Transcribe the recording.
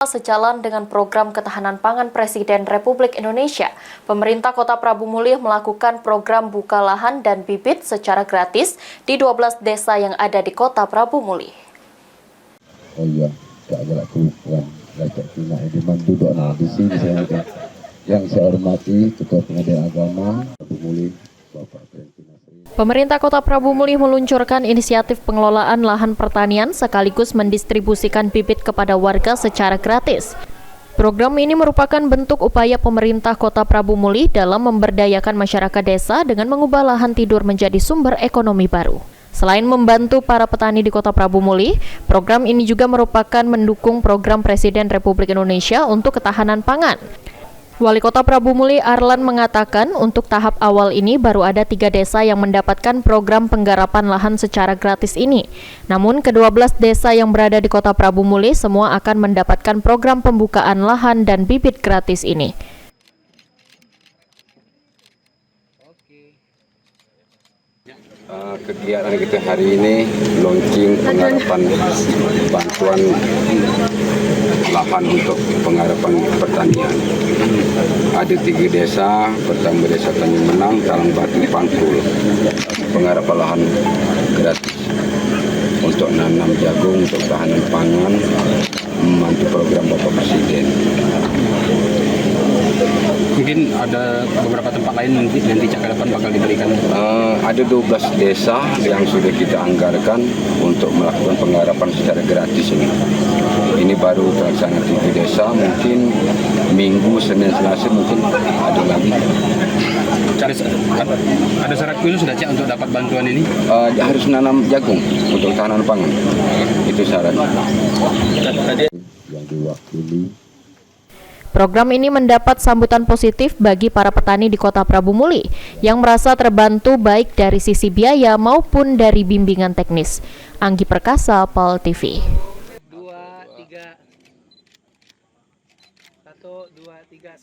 Sejalan dengan program ketahanan pangan Presiden Republik Indonesia, pemerintah Kota Prabu Mulih melakukan program buka lahan dan bibit secara gratis di 12 desa yang ada di Kota Prabu Mulih. Oh iya, tak ada kelukuan, tak kena dimandu doa di sini saya ada. Yang saya hormati Ketua Pengadilan Agama Prabu Mulih, Bapak Presiden. Pemerintah Kota Prabu Mulih meluncurkan inisiatif pengelolaan lahan pertanian sekaligus mendistribusikan bibit kepada warga secara gratis. Program ini merupakan bentuk upaya pemerintah Kota Prabu Mulih dalam memberdayakan masyarakat desa dengan mengubah lahan tidur menjadi sumber ekonomi baru. Selain membantu para petani di Kota Prabu Mulih, program ini juga merupakan mendukung program Presiden Republik Indonesia untuk ketahanan pangan. Wali Kota Prabu Mulih Arlan mengatakan untuk tahap awal ini baru ada 3 desa yang mendapatkan program penggarapan lahan secara gratis ini. Namun ke-12 desa yang berada di Kota Prabu Mulih semua akan mendapatkan program pembukaan lahan dan bibit gratis ini. Kegiatan kita hari ini launching penggarapan bantuan lahan untuk penggarapan pertanian. Ada 3 desa, pertama desa Tanjung Menang, Talang Batu, Pangkul. Penggarapan lahan gratis untuk nanam jagung untuk ketahanan pangan, membantu program Bapak Presiden. Mungkin ada beberapa tempat lain nanti Cak Depan bakal diberikan. Ada 12 desa yang sudah kita anggarkan untuk melakukan penggarapan secara gratis ini. Ini baru terlaksana 3 desa, mungkin Minggu, Senin, Selasa mungkin ada lagi. Ada syarat khusus sudah Cak untuk dapat bantuan ini? Harus menanam jagung untuk tahanan pangan. Itu syarat. Yang diwakili. Program ini mendapat sambutan positif bagi para petani di Kota Prabu Mulih yang merasa terbantu baik dari sisi biaya maupun dari bimbingan teknis. Anggi Perkasa, PAL TV. 2, 3. 1, 2, 3.